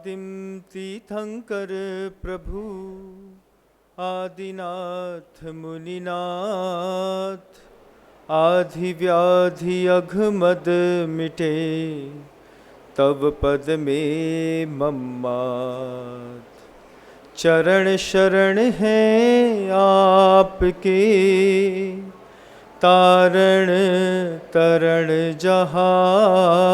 आदिम तीर्थंकर प्रभु आदिनाथ मुनिनाथ, आधि व्याधि अघमद मिटे तब पद में मम्मात। चरण शरण है आपके, तारण तरण जहाज।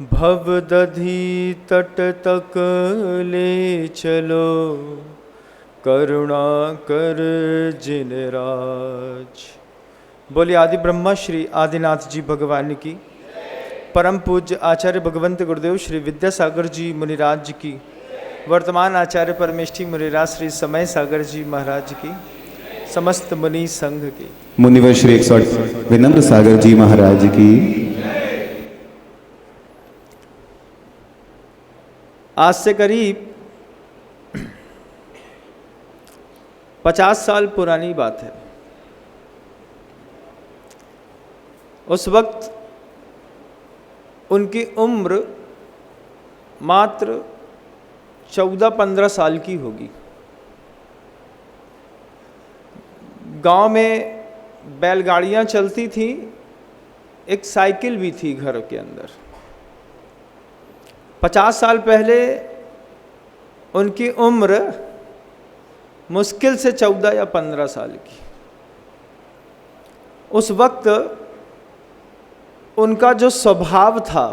भव दधी तट तक ले चलो, करुणा कर जिन राज। बोलिए आदि ब्रह्मा श्री आदिनाथ जी भगवान की, परम पूज्य आचार्य भगवंत गुरुदेव श्री विद्यासागर जी मुनिराज जी की, वर्तमान आचार्य परमेष्ठी मुनिराज श्री समय सागर जी महाराज की, समस्त मुनि संघ की, मुनिवर श्री 108 विनम्र सागर जी महाराज की। आज से करीब 50 साल पुरानी बात है। उस वक्त उनकी उम्र मात्र 14-15 साल की होगी। गांव में बैलगाड़ियां चलती थी, एक साइकिल भी थी घर के अंदर। 50 साल पहले उनकी उम्र मुश्किल से 14 या 15 साल की। उस वक्त उनका जो स्वभाव था,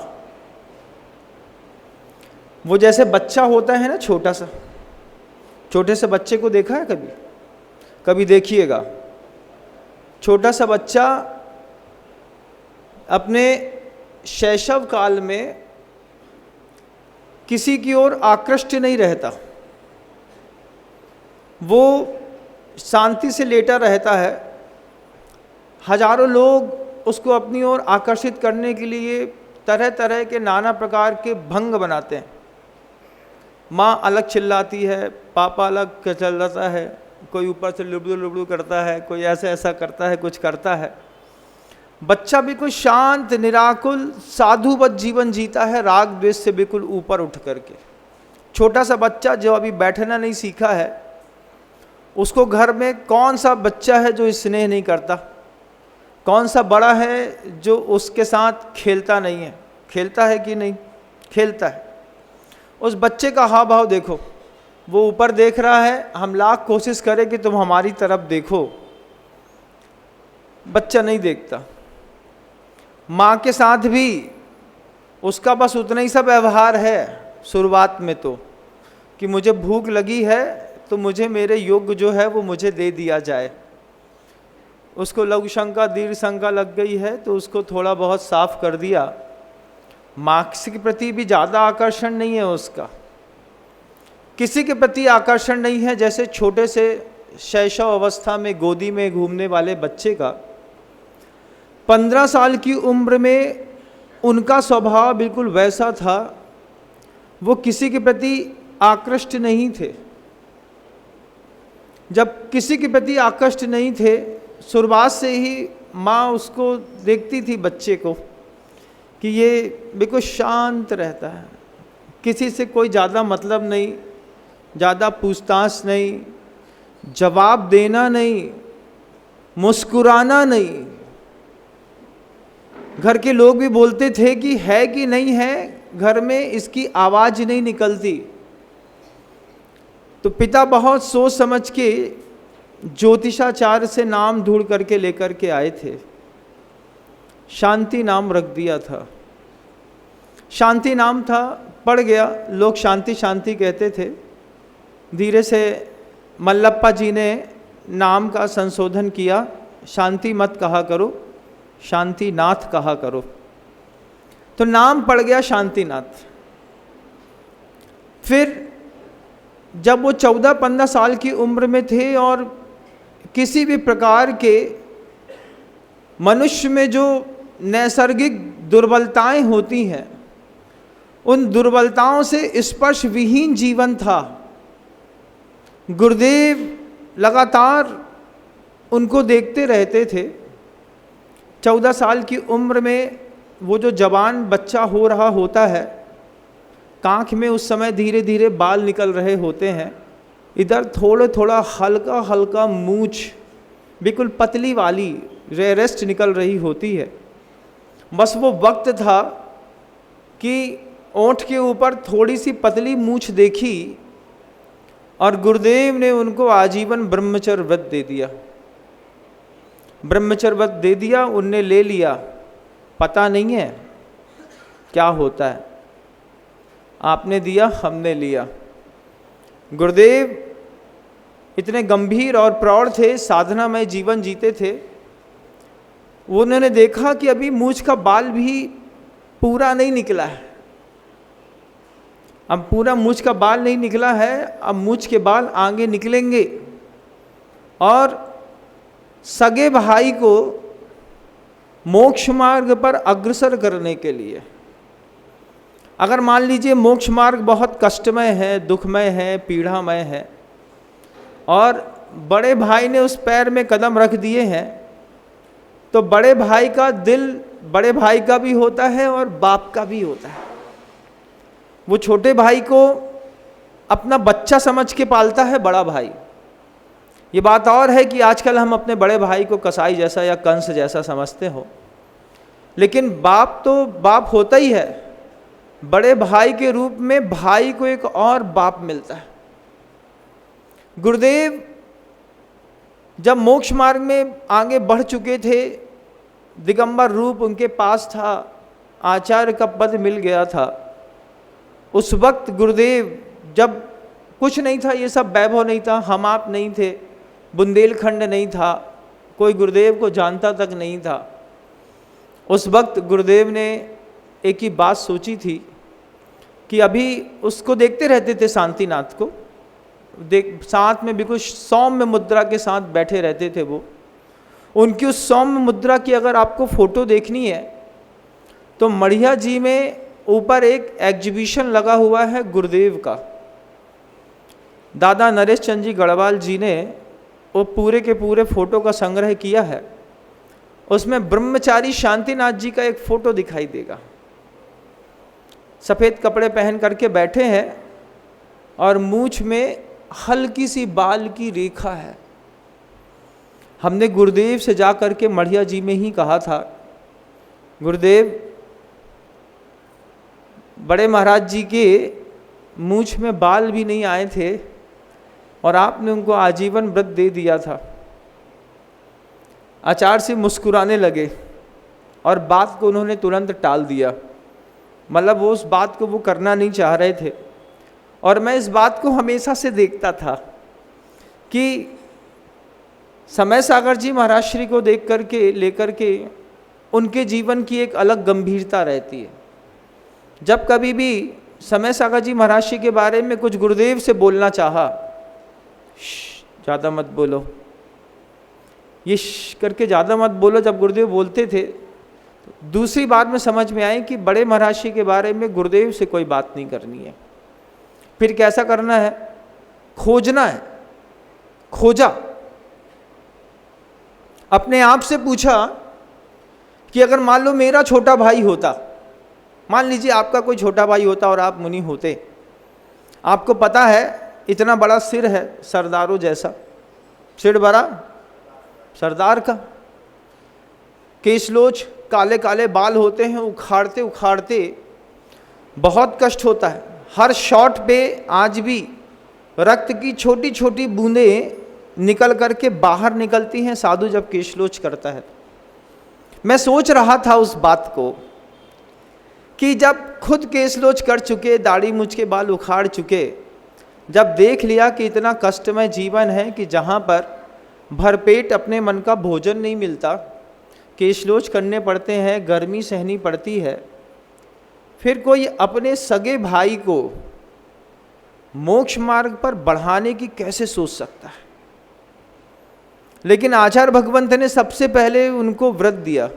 वो जैसे बच्चा होता है ना, छोटा सा, छोटे से बच्चे को देखा है कभी? कभी देखिएगा, छोटा सा बच्चा अपने शैशव काल में किसी की ओर आकृष्ट नहीं रहता, वो शांति से लेटा रहता है। हजारों लोग उसको अपनी ओर आकर्षित करने के लिए तरह तरह के नाना प्रकार के भंग बनाते हैं। माँ अलग चिल्लाती है, पापा अलग चल जाता है, कोई ऊपर से लुबड़ू लुबड़ू करता है, कोई ऐसे ऐसा करता है, कुछ करता है। बच्चा बिल्कुल शांत निराकुल साधुवत जीवन जीता है, राग द्वेष से बिल्कुल ऊपर उठ करके। छोटा सा बच्चा जो अभी बैठना नहीं सीखा है, उसको घर में कौन सा बच्चा है जो स्नेह नहीं करता? कौन सा बड़ा है जो उसके साथ खेलता नहीं है? खेलता है कि नहीं? खेलता है। उस बच्चे का हाव भाव देखो, वो ऊपर देख रहा है, हम लाख कोशिश करें कि तुम हमारी तरफ देखो, बच्चा नहीं देखता। माँ के साथ भी उसका बस उतना ही सा व्यवहार है शुरुआत में तो, कि मुझे भूख लगी है तो मुझे मेरे योग्य जो है वो मुझे दे दिया जाए। उसको लघु शंका दीर्घ शंका लग गई है तो उसको थोड़ा बहुत साफ कर दिया। मार्क्स के प्रति भी ज़्यादा आकर्षण नहीं है उसका, किसी के प्रति आकर्षण नहीं है। जैसे छोटे से शैशव अवस्था में गोदी में घूमने वाले बच्चे का 15 साल की उम्र में उनका स्वभाव बिल्कुल वैसा था। वो किसी के प्रति आकृष्ट नहीं थे। जब किसी के प्रति आकृष्ट नहीं थे, शुरुआत से ही माँ उसको देखती थी बच्चे को कि ये बिल्कुल शांत रहता है, किसी से कोई ज़्यादा मतलब नहीं, ज़्यादा पूछताछ नहीं, जवाब देना नहीं, मुस्कुराना नहीं। घर के लोग भी बोलते थे कि है कि नहीं है, घर में इसकी आवाज़ नहीं निकलती। तो पिता बहुत सोच समझ के ज्योतिषाचार्य से नाम ढूंढ करके लेकर के आए थे। शांति नाम रख दिया था। शांति नाम था, पड़ गया, लोग शांति शांति कहते थे। धीरे से मल्लप्पा जी ने नाम का संशोधन किया, शांति मत कहा करो, शांतिनाथ कहा करो, तो नाम पड़ गया शांतिनाथ। फिर जब वो 14-15 साल की उम्र में थे और किसी भी प्रकार के मनुष्य में जो नैसर्गिक दुर्बलताएं होती हैं, उन दुर्बलताओं से स्पर्श विहीन जीवन था। गुरुदेव लगातार उनको देखते रहते थे। 14 साल की उम्र में वो जो जवान बच्चा हो रहा होता है, कांख में उस समय धीरे धीरे बाल निकल रहे होते हैं, इधर थोड़ा थोड़ा हल्का हल्का मूंछ बिल्कुल पतली वाली रेस्ट निकल रही होती है। बस वो वक्त था कि ओंठ के ऊपर थोड़ी सी पतली मूंछ देखी और गुरुदेव ने उनको आजीवन ब्रह्मचर्य व्रत दे दिया। ब्रह्मचर्य व्रत दे दिया, उनने ले लिया। पता नहीं है क्या होता है, आपने दिया, हमने लिया। गुरुदेव इतने गंभीर और प्रौढ़ थे, साधना में जीवन जीते थे। उन्होंने देखा कि अभी मूंछ का बाल भी पूरा नहीं निकला है, अब पूरा मूंछ का बाल नहीं निकला है, अब मूंछ के बाल आगे निकलेंगे। और सगे भाई को मोक्ष मार्ग पर अग्रसर करने के लिए, अगर मान लीजिए मोक्ष मार्ग बहुत कष्टमय है, दुखमय है, पीड़ामय है, और बड़े भाई ने उस पैर में कदम रख दिए हैं, तो बड़े भाई का दिल बड़े भाई का भी होता है और बाप का भी होता है। वो छोटे भाई को अपना बच्चा समझ के पालता है बड़ा भाई। ये बात और है कि आजकल हम अपने बड़े भाई को कसाई जैसा या कंस जैसा समझते हो, लेकिन बाप तो बाप होता ही है। बड़े भाई के रूप में भाई को एक और बाप मिलता है। गुरुदेव जब मोक्ष मार्ग में आगे बढ़ चुके थे, दिगंबर रूप उनके पास था, आचार्य का पद मिल गया था। उस वक्त गुरुदेव जब कुछ नहीं था, ये सब वैभव नहीं था, हम आप नहीं थे, बुंदेलखंड नहीं था, कोई गुरुदेव को जानता तक नहीं था। उस वक्त गुरुदेव ने एक ही बात सोची थी कि अभी उसको देखते रहते थे, शांतिनाथ को साथ में बिल्कुल सौम्य मुद्रा के साथ बैठे रहते थे। वो उनकी उस सौम्य मुद्रा की अगर आपको फोटो देखनी है तो मढ़िया जी में ऊपर एक एग्जीबिशन लगा हुआ है गुरुदेव का। दादा नरेश चंद जी गढ़वाल जी ने वो पूरे के पूरे फोटो का संग्रह किया है। उसमें ब्रह्मचारी शांतिनाथ जी का एक फोटो दिखाई देगा। सफ़ेद कपड़े पहन करके बैठे हैं और मूंछ में हल्की सी बाल की रेखा है। हमने गुरुदेव से जा कर के मढ़िया जी में ही कहा था, गुरुदेव बड़े महाराज जी के मूंछ में बाल भी नहीं आए थे और आपने उनको आजीवन व्रत दे दिया था। आचार्य से मुस्कुराने लगे और बात को उन्होंने तुरंत टाल दिया, मतलब वो उस बात को वो करना नहीं चाह रहे थे। और मैं इस बात को हमेशा से देखता था कि समय सागर जी महाराज श्री को देख करके लेकर के उनके जीवन की एक अलग गंभीरता रहती है। जब कभी भी समय सागर जी महाराज श्री के बारे में कुछ गुरुदेव से बोलना चाहा, ज़्यादा मत बोलो, ये करके ज़्यादा मत बोलो, जब गुरुदेव बोलते थे तो दूसरी बात में समझ में आई कि बड़े महाराज श्री के बारे में गुरुदेव से कोई बात नहीं करनी है। फिर कैसा करना है, खोजना है। खोजा, अपने आप से पूछा कि अगर मान लो मेरा छोटा भाई होता, मान लीजिए आपका कोई छोटा भाई होता और आप मुनि होते, आपको पता है इतना बड़ा सिर है, सरदारों जैसा सिर बड़ा सरदार का, केशलोच, काले काले बाल होते हैं, उखाड़ते उखाड़ते बहुत कष्ट होता है। हर शॉट पे आज भी रक्त की छोटी छोटी बूंदें निकल करके बाहर निकलती हैं साधु जब केशलोच करता है। मैं सोच रहा था उस बात को कि जब खुद केशलोच कर चुके, दाढ़ी मूंछ के बाल उखाड़ चुके, जब देख लिया कि इतना कष्टमय जीवन है कि जहाँ पर भरपेट अपने मन का भोजन नहीं मिलता, केशलोच करने पड़ते हैं, गर्मी सहनी पड़ती है, फिर कोई अपने सगे भाई को मोक्ष मार्ग पर बढ़ाने की कैसे सोच सकता है। लेकिन आचार्य भगवंत ने सबसे पहले उनको व्रत दिया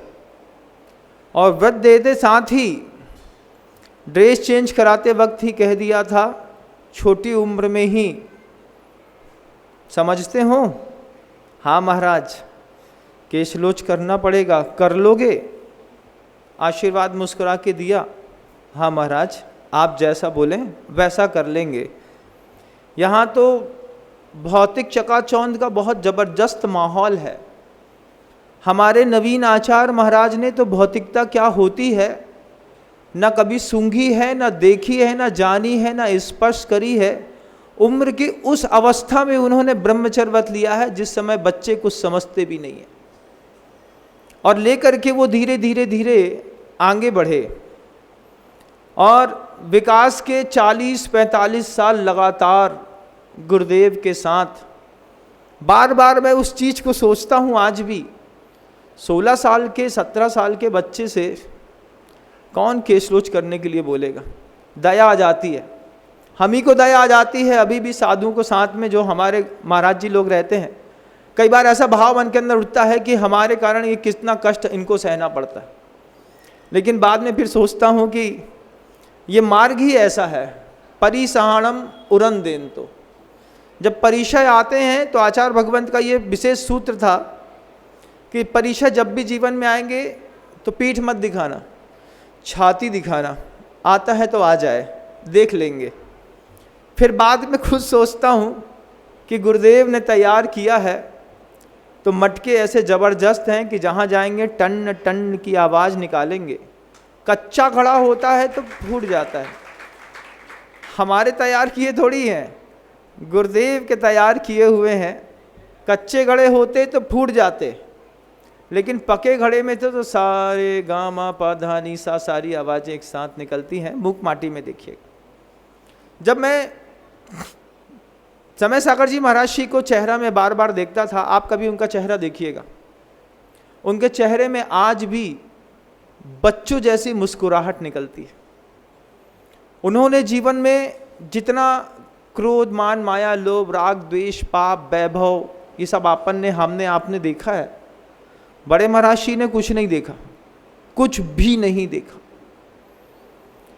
और व्रत देते साथ ही ड्रेस चेंज कराते वक्त ही कह दिया था, छोटी उम्र में ही, समझते हो? हाँ महाराज, केशलोच करना पड़ेगा, कर लोगे? आशीर्वाद मुस्कुरा के दिया, हाँ महाराज आप जैसा बोलें वैसा कर लेंगे। यहाँ तो भौतिक चकाचौंध का बहुत ज़बरदस्त माहौल है। हमारे नवीन आचार्य महाराज ने तो भौतिकता क्या होती है न कभी सूंघी है, न देखी है, न जानी है, न स्पर्श करी है। उम्र की उस अवस्था में उन्होंने ब्रह्मचर्य व्रत लिया है जिस समय बच्चे कुछ समझते भी नहीं है, और लेकर के वो धीरे धीरे धीरे आगे बढ़े और विकास के 40-45 साल लगातार गुरुदेव के साथ। बार बार मैं उस चीज़ को सोचता हूँ आज भी, 16 साल के 17 साल के बच्चे से कौन केसरोच करने के लिए बोलेगा। दया आ जाती है, हम ही को दया आ जाती है। अभी भी साधुओं को साथ में जो हमारे महाराज जी लोग रहते हैं, कई बार ऐसा भाव मन के अंदर उठता है कि हमारे कारण ये कितना कष्ट इनको सहना पड़ता है। लेकिन बाद में फिर सोचता हूँ कि ये मार्ग ही ऐसा है, परिसहाणम उरन देन। तो जब परिचय आते हैं तो आचार्य भगवंत का ये विशेष सूत्र था कि परिचय जब भी जीवन में आएंगे तो पीठ मत दिखाना, छाती दिखाना, आता है तो आ जाए, देख लेंगे। फिर बाद में खुद सोचता हूँ कि गुरुदेव ने तैयार किया है तो मटके ऐसे ज़बरदस्त हैं कि जहाँ जाएंगे टन टन की आवाज़ निकालेंगे। कच्चा खड़ा होता है तो फूट जाता है, हमारे तैयार किए थोड़ी हैं, गुरुदेव के तैयार किए हुए हैं। कच्चे घड़े होते तो फूट जाते, लेकिन पके घड़े में तो सारे गामा पा धा नी सा सारी आवाज़ें एक साथ निकलती हैं। मूक माटी में देखिएगा, जब मैं समय सागर जी महाराज जी को चेहरा में बार बार देखता था, आप कभी उनका चेहरा देखिएगा, उनके चेहरे में आज भी बच्चों जैसी मुस्कुराहट निकलती है। उन्होंने जीवन में जितना क्रोध मान माया लोभ राग द्वेष पाप वैभव ये सब हमने आपने देखा है, बड़े महाराज जी ने कुछ नहीं देखा, कुछ भी नहीं देखा।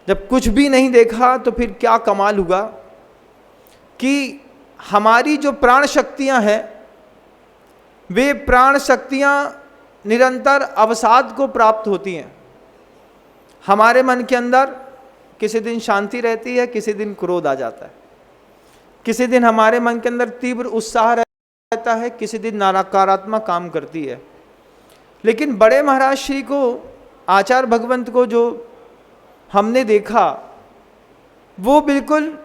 जब कुछ भी नहीं देखा तो फिर क्या कमाल हुआ कि हमारी जो प्राण शक्तियां हैं वे प्राण शक्तियां निरंतर अवसाद को प्राप्त होती हैं। हमारे मन के अंदर किसी दिन शांति रहती है, किसी दिन क्रोध आ जाता है, किसी दिन हमारे मन के अंदर तीव्र उत्साह रहता है, किसी दिन नकारात्मक काम करती है। लेकिन बड़े महाराज श्री को, आचार्य भगवंत को जो हमने देखा वो बिल्कुल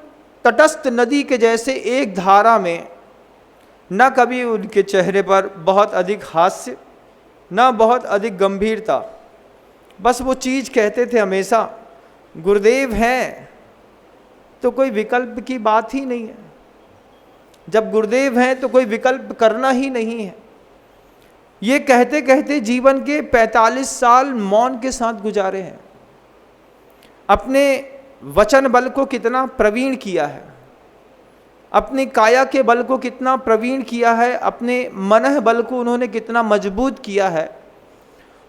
तटस्थ नदी के जैसे एक धारा में, न कभी उनके चेहरे पर बहुत अधिक हास्य न बहुत अधिक गंभीरता, बस वो चीज़ कहते थे हमेशा, गुरुदेव हैं तो कोई विकल्प की बात ही नहीं है। जब गुरुदेव हैं तो कोई विकल्प करना ही नहीं है। ये कहते कहते जीवन के 45 साल मौन के साथ गुजारे हैं। अपने वचन बल को कितना प्रवीण किया है, अपनी काया के बल को कितना प्रवीण किया है, अपने मन बल को उन्होंने कितना मजबूत किया है।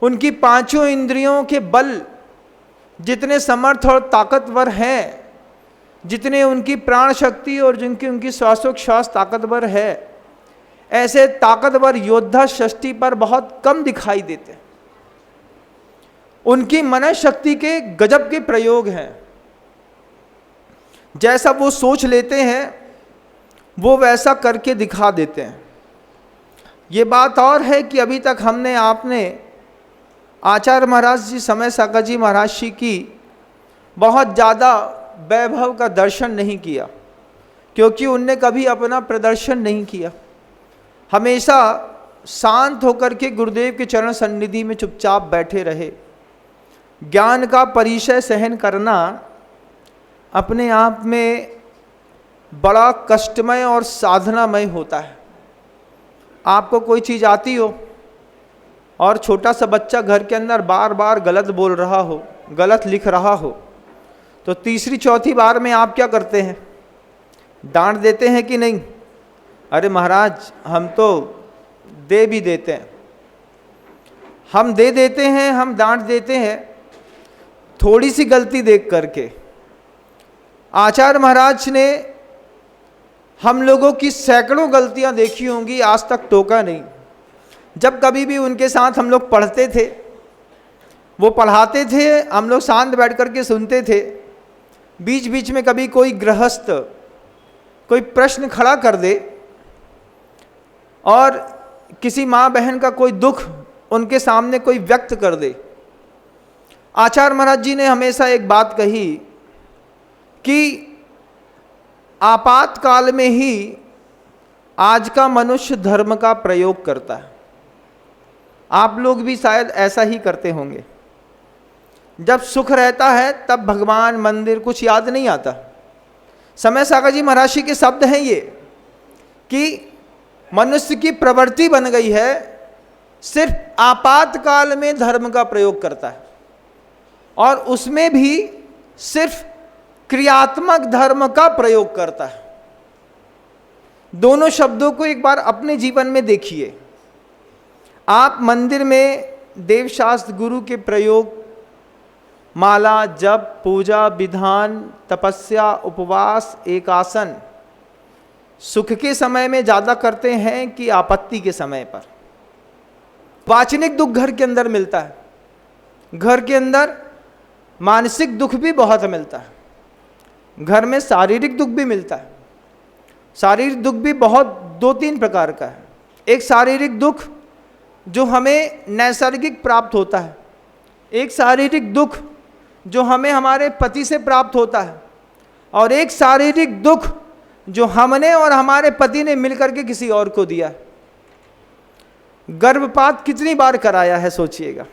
उनकी पांचों इंद्रियों के बल जितने समर्थ और ताकतवर हैं, जितने उनकी प्राण शक्ति और जिनकी उनकी श्वासोच्छ्वास ताकतवर है, ऐसे ताकतवर योद्धा सृष्टि पर बहुत कम दिखाई देते। उनकी मन शक्ति के गजब के प्रयोग हैं। जैसा वो सोच लेते हैं वो वैसा करके दिखा देते हैं। ये बात और है कि अभी तक हमने आपने आचार्य महाराज जी, समय सागर जी महाराज जी की बहुत ज़्यादा वैभव का दर्शन नहीं किया, क्योंकि उनने कभी अपना प्रदर्शन नहीं किया। हमेशा शांत होकर के गुरुदेव के चरण सन्निधि में चुपचाप बैठे रहे। ज्ञान का परिचय सहन करना अपने आप में बड़ा कष्टमय और साधनामय होता है। आपको कोई चीज़ आती हो और छोटा सा बच्चा घर के अंदर बार बार गलत बोल रहा हो, गलत लिख रहा हो, तो तीसरी चौथी बार में आप क्या करते हैं? डांट देते हैं कि नहीं? अरे महाराज हम तो दे भी देते हैं, हम दे देते हैं, हम डांट देते हैं थोड़ी सी गलती देख करके। आचार्य महाराज ने हम लोगों की सैकड़ों गलतियां देखी होंगी, आज तक टोका नहीं। जब कभी भी उनके साथ हम लोग पढ़ते थे, वो पढ़ाते थे, हम लोग शांत बैठ कर के सुनते थे। बीच बीच में कभी कोई गृहस्थ कोई प्रश्न खड़ा कर दे और किसी माँ बहन का कोई दुख उनके सामने कोई व्यक्त कर दे। आचार्य महाराज जी ने हमेशा एक बात कही कि आपातकाल में ही आज का मनुष्य धर्म का प्रयोग करता है। आप लोग भी शायद ऐसा ही करते होंगे। जब सुख रहता है तब भगवान, मंदिर कुछ याद नहीं आता। समय सागर जी महाराज के शब्द हैं ये कि मनुष्य की प्रवृत्ति बन गई है सिर्फ आपातकाल में धर्म का प्रयोग करता है, और उसमें भी सिर्फ क्रियात्मक धर्म का प्रयोग करता है। दोनों शब्दों को एक बार अपने जीवन में देखिए। आप मंदिर में देवशास्त्र गुरु के प्रयोग, माला, जप, पूजा, विधान, तपस्या, उपवास, एकासन सुख के समय में ज़्यादा करते हैं कि आपत्ति के समय पर? वाचनिक दुख घर के अंदर मिलता है, घर के अंदर मानसिक दुख भी बहुत मिलता है, घर में शारीरिक दुख भी मिलता है। शारीरिक दुख भी बहुत 2-3 प्रकार का है। एक शारीरिक दुख जो हमें नैसर्गिक प्राप्त होता है, एक शारीरिक दुख जो हमें हमारे पति से प्राप्त होता है, और एक शारीरिक दुख जो हमने और हमारे पति ने मिलकर के किसी और को दिया। गर्भपात कितनी बार कराया है सोचिएगा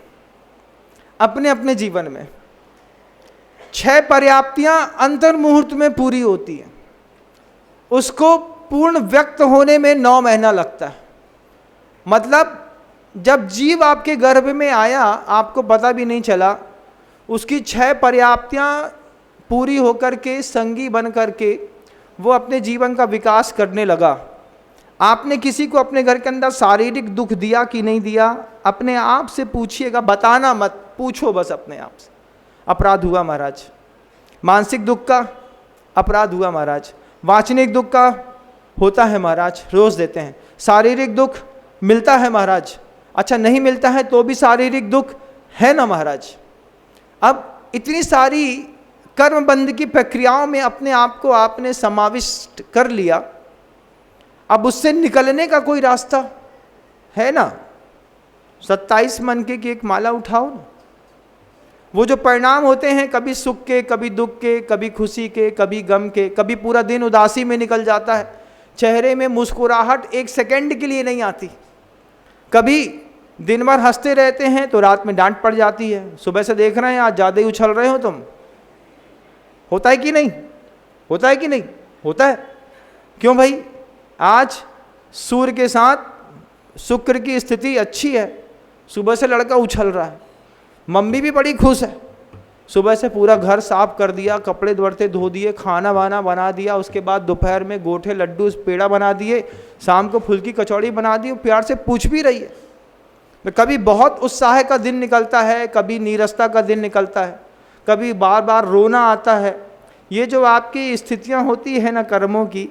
अपने अपने जीवन में। 6 पर्याप्तियां अंतर मुहूर्त में पूरी होती हैं, उसको पूर्ण व्यक्त होने में 9 महीना लगता है। मतलब जब जीव आपके गर्भ में आया आपको पता भी नहीं चला, उसकी 6 पर्याप्तियां पूरी होकर के संगी बन करके वो अपने जीवन का विकास करने लगा। आपने किसी को अपने घर के अंदर शारीरिक दुख दिया कि नहीं दिया? अपने आप से पूछिएगा, बताना मत, पूछो बस अपने आप से। अपराध हुआ महाराज। मानसिक दुख का अपराध हुआ महाराज। वाचनिक दुख का होता है महाराज, रोज देते हैं। शारीरिक दुख मिलता है महाराज। अच्छा नहीं मिलता है तो भी शारीरिक दुख है ना महाराज। अब इतनी सारी कर्मबंध की प्रक्रियाओं में अपने आप को आपने समाविष्ट कर लिया, अब उससे निकलने का कोई रास्ता है ना? 27 मन के की एक माला उठाओ ना। वो जो परिणाम होते हैं, कभी सुख के, कभी दुख के, कभी खुशी के, कभी गम के, कभी पूरा दिन उदासी में निकल जाता है, चेहरे में मुस्कुराहट एक सेकंड के लिए नहीं आती, कभी दिन भर हंसते रहते हैं तो रात में डांट पड़ जाती है, सुबह से देख रहे हैं आज ज़्यादा ही उछल रहे हो तुम। होता है कि नहीं? होता है कि नहीं? होता है। क्यों भाई? आज सूर्य के साथ शुक्र की स्थिति अच्छी है, सुबह से लड़का उछल रहा है, मम्मी भी बड़ी खुश है, सुबह से पूरा घर साफ कर दिया, कपड़े बर्तन धो दिए, खाना वाना बना दिया, उसके बाद दोपहर में गोठे लड्डू पेड़ा बना दिए, शाम को फुल्की कचौड़ी बना दी, प्यार से पूछ भी रही है। तो कभी बहुत उत्साह का दिन निकलता है, कभी नीरसता का दिन निकलता है, कभी बार बार रोना आता है। ये जो आपकी स्थितियाँ होती है ना कर्मों की,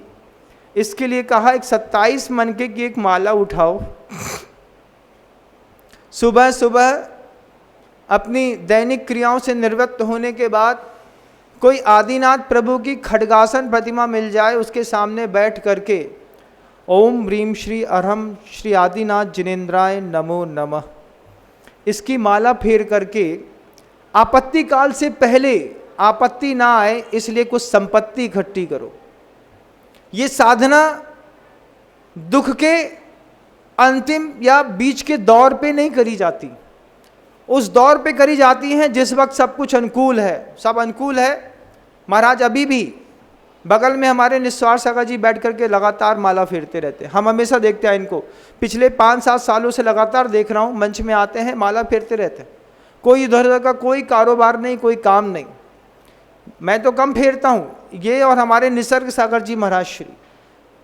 इसके लिए कहा एक 27 मनके की एक माला उठाओ। सुबह सुबह अपनी दैनिक क्रियाओं से निवृत्त होने के बाद कोई आदिनाथ प्रभु की खड्गासन प्रतिमा मिल जाए, उसके सामने बैठ करके ओम ह्रीम श्री अरहम श्री आदिनाथ जिनेन्द्राय नमो नमः, इसकी माला फेर करके आपत्ति काल से पहले आपत्ति ना आए इसलिए कुछ संपत्ति इकट्ठी करो। ये साधना दुख के अंतिम या बीच के दौर पे नहीं करी जाती, उस दौर पे करी जाती हैं जिस वक्त सब कुछ अनुकूल है, सब अनुकूल है। महाराज अभी भी बगल में हमारे निस्वार सागर जी बैठ करके लगातार माला फेरते रहते हैं। हम हमेशा देखते हैं इनको, पिछले 5-7 सालों से लगातार देख रहा हूँ, मंच में आते हैं माला फेरते रहते हैं। कोई इधर उधर का कोई कारोबार नहीं, कोई काम नहीं। मैं तो कम फेरता हूँ, ये और हमारे निसर्ग सागर जी महाराज श्री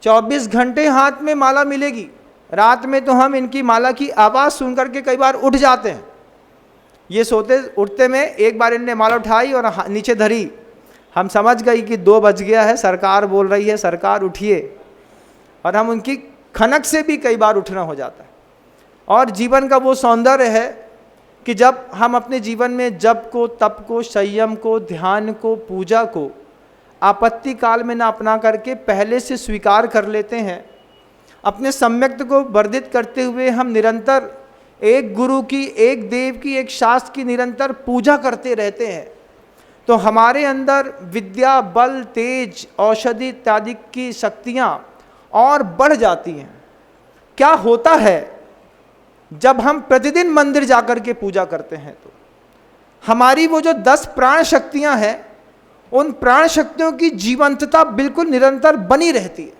24 घंटे हाथ में माला मिलेगी। रात में तो हम इनकी माला की आवाज़ सुन करके कई बार उठ जाते हैं। ये सोते उठते में एक बार इनने माला उठाई और नीचे धरी, हम समझ गई कि 2 बज गया है, सरकार बोल रही है सरकार उठिए, और हम उनकी खनक से भी कई बार उठना हो जाता है। और जीवन का वो सौंदर्य है कि जब हम अपने जीवन में जप को, तप को, संयम को, ध्यान को, पूजा को आपत्ति काल में ना अपना करके पहले से स्वीकार कर लेते हैं। अपने सम्यक्त को वर्धित करते हुए हम निरंतर एक गुरु की, एक देव की, एक शास्त्र की निरंतर पूजा करते रहते हैं, तो हमारे अंदर विद्या, बल, तेज, औषधि इत्यादि की शक्तियाँ और बढ़ जाती हैं। क्या होता है जब हम प्रतिदिन मंदिर जाकर के पूजा करते हैं, तो हमारी वो जो 10 प्राण शक्तियाँ हैं, उन प्राण शक्तियों की जीवंतता बिल्कुल निरंतर बनी रहती है।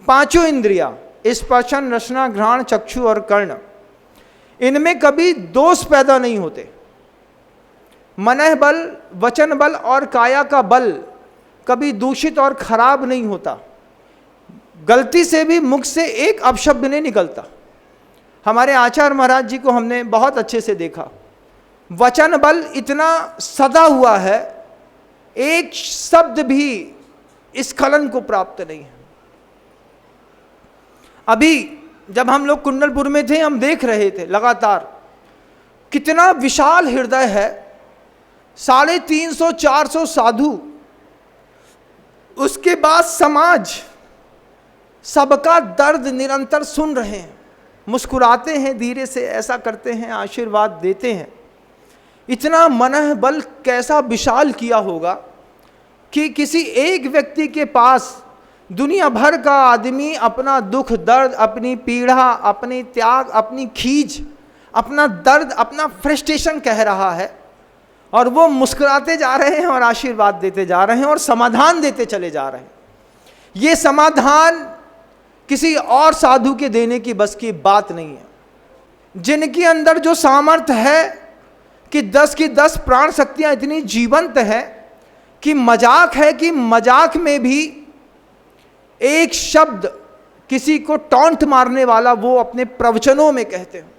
5 इंद्रियां, स्पर्शन, रसना, घ्राण, चक्षु और कर्ण, इनमें कभी दोष पैदा नहीं होते। मनः बल, वचन बल और काया का बल कभी दूषित और खराब नहीं होता। गलती से भी मुख से एक अपशब्द नहीं निकलता। हमारे आचार्य महाराज जी को हमने बहुत अच्छे से देखा, वचन बल इतना सदा हुआ है, एक शब्द भी स्खलन को प्राप्त नहीं है। अभी जब हम लोग कुंडलपुर में थे, हम देख रहे थे लगातार कितना विशाल हृदय है, 350-400 साधु, उसके बाद समाज सबका दर्द निरंतर सुन रहे हैं, मुस्कुराते हैं, धीरे से ऐसा करते हैं, आशीर्वाद देते हैं। इतना मन बल कैसा विशाल किया होगा कि किसी एक व्यक्ति के पास दुनिया भर का आदमी अपना दुख दर्द, अपनी पीड़ा, अपनी त्याग, अपनी खींच, अपना दर्द, अपना फ्रस्ट्रेशन कह रहा है, और वो मुस्कुराते जा रहे हैं और आशीर्वाद देते जा रहे हैं और समाधान देते चले जा रहे हैं। ये समाधान किसी और साधु के देने की बस की बात नहीं है। जिनके अंदर जो सामर्थ्य है कि 10 की 10 प्राण शक्तियां इतनी जीवंत है कि मजाक है कि मजाक में भी एक शब्द किसी को टॉन्ट मारने वाला वो अपने प्रवचनों में कहते हैं।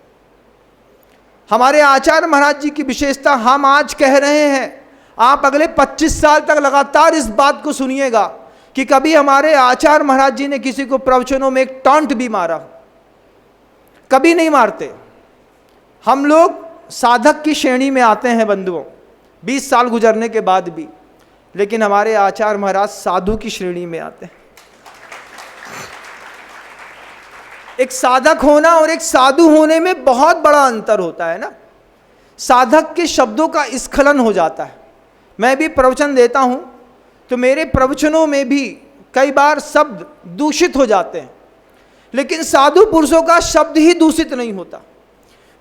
हमारे आचार्य महाराज जी की विशेषता हम आज कह रहे हैं, आप अगले 25 साल तक लगातार इस बात को सुनिएगा कि कभी हमारे आचार्य महाराज जी ने किसी को प्रवचनों में एक टॉन्ट भी मारा, कभी नहीं मारते। हम लोग साधक की श्रेणी में आते हैं बंधुओं, 20 साल गुजरने के बाद भी, लेकिन हमारे आचार्य महाराज साधु की श्रेणी में आते हैं। एक साधक होना और एक साधु होने में बहुत बड़ा अंतर होता है ना। साधक के शब्दों का स्खलन हो जाता है। मैं भी प्रवचन देता हूं तो मेरे प्रवचनों में भी कई बार शब्द दूषित हो जाते हैं, लेकिन साधु पुरुषों का शब्द ही दूषित नहीं होता।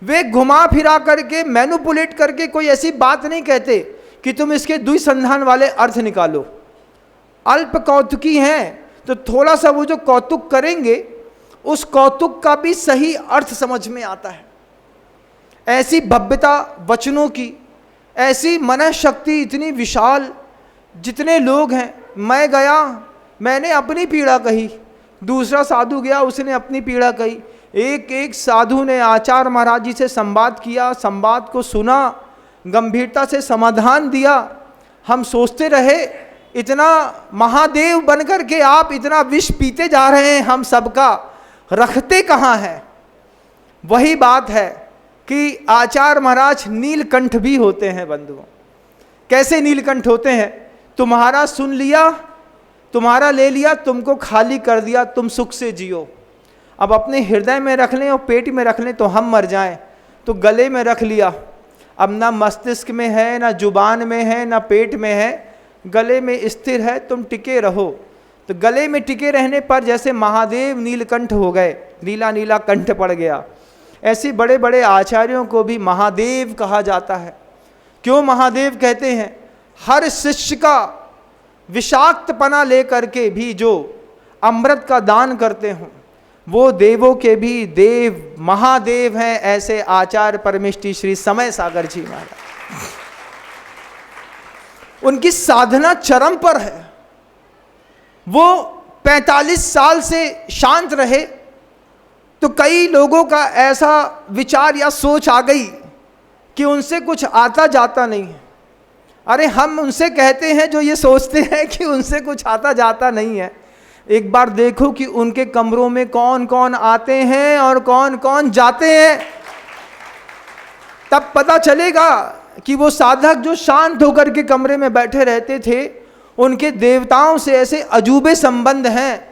वे घुमा फिरा करके, मैनिपुलेट करके कोई ऐसी बात नहीं कहते कि तुम इसके द्विसंधान वाले अर्थ निकालो। अल्प कौतुकी हैं तो थोड़ा सा वो जो कौतुक करेंगे उस कौतुक का भी सही अर्थ समझ में आता है। ऐसी भव्यता वचनों की, ऐसी मन शक्ति इतनी विशाल, जितने लोग हैं। मैं गया, मैंने अपनी पीड़ा कही, दूसरा साधु गया, उसने अपनी पीड़ा कही। एक एक साधु ने आचार्य महाराज जी से संवाद किया, संवाद को सुना, गंभीरता से समाधान दिया। हम सोचते रहे इतना महादेव बनकर के आप इतना विष पीते जा रहे हैं, हम सबका रखते कहाँ हैं। वही बात है कि आचार्य महाराज नीलकंठ भी होते हैं बंधुओं। कैसे नीलकंठ होते हैं? तुम्हारा सुन लिया, तुम्हारा ले लिया, तुमको खाली कर दिया, तुम सुख से जियो। अब अपने हृदय में रख लें और पेट में रख लें तो हम मर जाएं, तो गले में रख लिया। अब ना मस्तिष्क में है, ना जुबान में है, ना पेट में है, गले में स्थिर है, तुम टिके रहो। तो गले में टिके रहने पर जैसे महादेव नीलकंठ हो गए, नीला नीला कंठ पड़ गया, ऐसे बड़े बड़े आचार्यों को भी महादेव कहा जाता है। क्यों महादेव कहते हैं? हर शिष्य का विषाक्तपना लेकर के भी जो अमृत का दान करते हों, वो देवों के भी देव महादेव हैं। ऐसे आचार्य परमेष्ठी श्री समय सागर जी महाराज, उनकी साधना चरम पर है। वो 45 साल से शांत रहे तो कई लोगों का ऐसा विचार या सोच आ गई कि उनसे कुछ आता जाता नहीं है। अरे हम उनसे कहते हैं जो ये सोचते हैं कि उनसे कुछ आता जाता नहीं है। एक बार देखो कि उनके कमरों में कौन कौन आते हैं और कौन कौन जाते हैं, तब पता चलेगा कि वो साधक जो शांत होकर के कमरे में बैठे रहते थे, उनके देवताओं से ऐसे अजूबे संबंध हैं,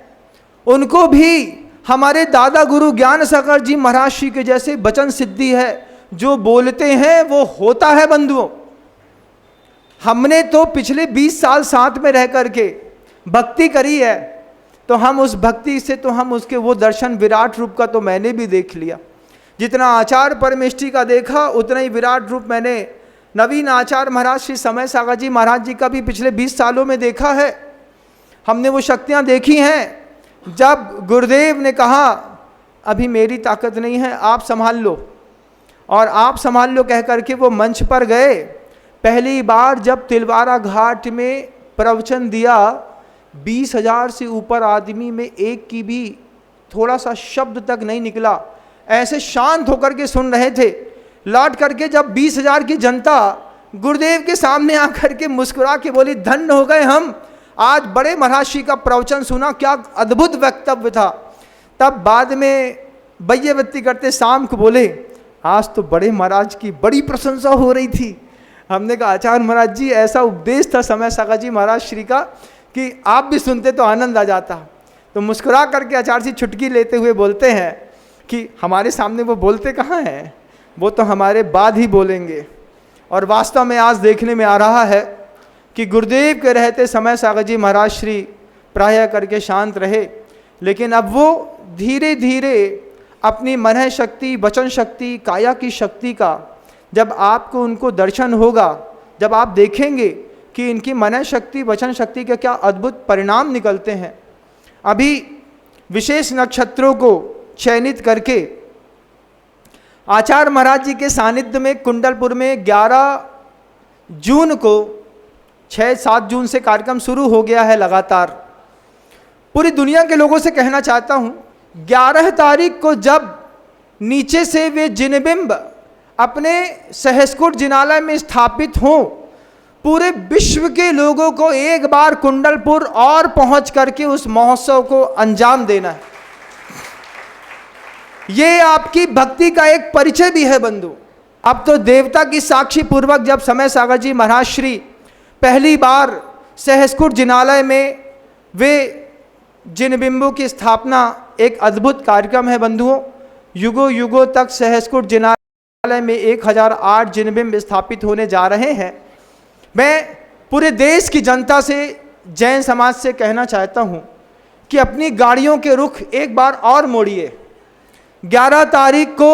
उनको भी हमारे दादा गुरु ज्ञान सागर जी महाराज श्री के जैसे वचन सिद्धि है, जो बोलते हैं वो होता है बंधुओं। हमने तो पिछले 20 साल साथ में रह करके भक्ति करी है, तो हम उस भक्ति से तो हम उसके वो दर्शन विराट रूप का तो मैंने भी देख लिया। जितना आचार्य परमेष्ठी का देखा उतना ही विराट रूप मैंने नवीन आचार्य महाराज श्री समय सागर जी महाराज जी का भी पिछले 20 सालों में देखा है। हमने वो शक्तियाँ देखी हैं। जब गुरुदेव ने कहा अभी मेरी ताकत नहीं है, आप संभाल लो, और आप संभाल लो कह करके वो मंच पर गए। पहली बार जब तिलवारा घाट में प्रवचन दिया, 20,000 से ऊपर आदमी में एक की भी थोड़ा सा शब्द तक नहीं निकला, ऐसे शांत होकर के सुन रहे थे। लौट करके जब 20,000 की जनता गुरुदेव के सामने आकर के मुस्कुरा के बोली, धन्य हो गए हम, आज बड़े महाराज श्री का प्रवचन सुना, क्या अद्भुत वक्तव्य था। तब बाद में बैयवत्ती करते शाम को बोले, आज तो बड़े महाराज की बड़ी प्रशंसा हो रही थी। हमने कहा आचार्य महाराज जी ऐसा उपदेश था समय सागर जी महाराज श्री का कि आप भी सुनते तो आनंद आ जाता। तो मुस्कुरा करके आचार्य जी छुटकी लेते हुए बोलते हैं कि हमारे सामने वो बोलते कहाँ हैं, वो तो हमारे बाद ही बोलेंगे। और वास्तव में आज देखने में आ रहा है कि गुरुदेव के रहते समय सागर जी महाराज श्री प्रायः करके शांत रहे, लेकिन अब वो धीरे धीरे अपनी मन शक्ति, वचन शक्ति, काया की शक्ति का जब आपको उनको दर्शन होगा, जब आप देखेंगे कि इनकी मन शक्ति, वचन शक्ति के क्या अद्भुत परिणाम निकलते हैं। अभी विशेष नक्षत्रों को चयनित करके आचार्य महाराज जी के सानिध्य में कुंडलपुर में 11 जून को 6-7 जून से कार्यक्रम शुरू हो गया है लगातार। पूरी दुनिया के लोगों से कहना चाहता हूँ, 11 तारीख को जब नीचे से वे जिनबिंब अपने सहस्कुट जिनालय में स्थापित हों, पूरे विश्व के लोगों को एक बार कुंडलपुर और पहुंच करके उस महोत्सव को अंजाम देना है। ये आपकी भक्ति का एक परिचय भी है बंधु। अब तो देवता की साक्षी पूर्वक जब समय सागर जी महाराज श्री पहली बार सहस्कुट जिनालय में वे जिनबिंबों की स्थापना, एक अद्भुत कार्यक्रम है बंधुओं। युगों युगों तक सहस्कुट जिनालय में 1008 जिनबिंब स्थापित होने जा रहे हैं। मैं पूरे देश की जनता से, जैन समाज से कहना चाहता हूं कि अपनी गाड़ियों के रुख एक बार और मोड़िए। 11 तारीख को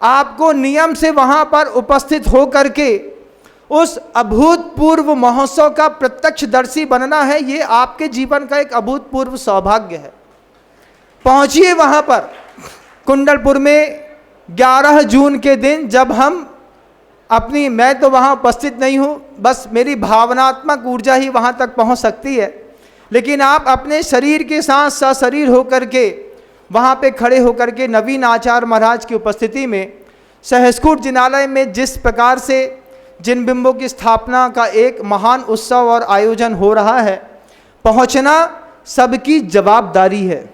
आपको नियम से वहां पर उपस्थित हो करके उस अभूतपूर्व महोत्सव का प्रत्यक्षदर्शी बनना है। ये आपके जीवन का एक अभूतपूर्व सौभाग्य है। पहुंचिए वहां पर कुंडलपुर में 11 जून के दिन, जब हम अपनी, मैं तो वहाँ उपस्थित नहीं हूँ, बस मेरी भावनात्मक ऊर्जा ही वहाँ तक पहुँच सकती है, लेकिन आप अपने शरीर के साथ सशरीर होकर के वहाँ पे खड़े होकर के नवीन आचार्य महाराज की उपस्थिति में सहस्कुट जिनालय में जिस प्रकार से जिनबिंबों की स्थापना का एक महान उत्सव और आयोजन हो रहा है, पहुँचना सबकी जवाबदारी है,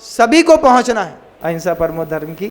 सभी को पहुँचना है। अहिंसा परमो धर्म की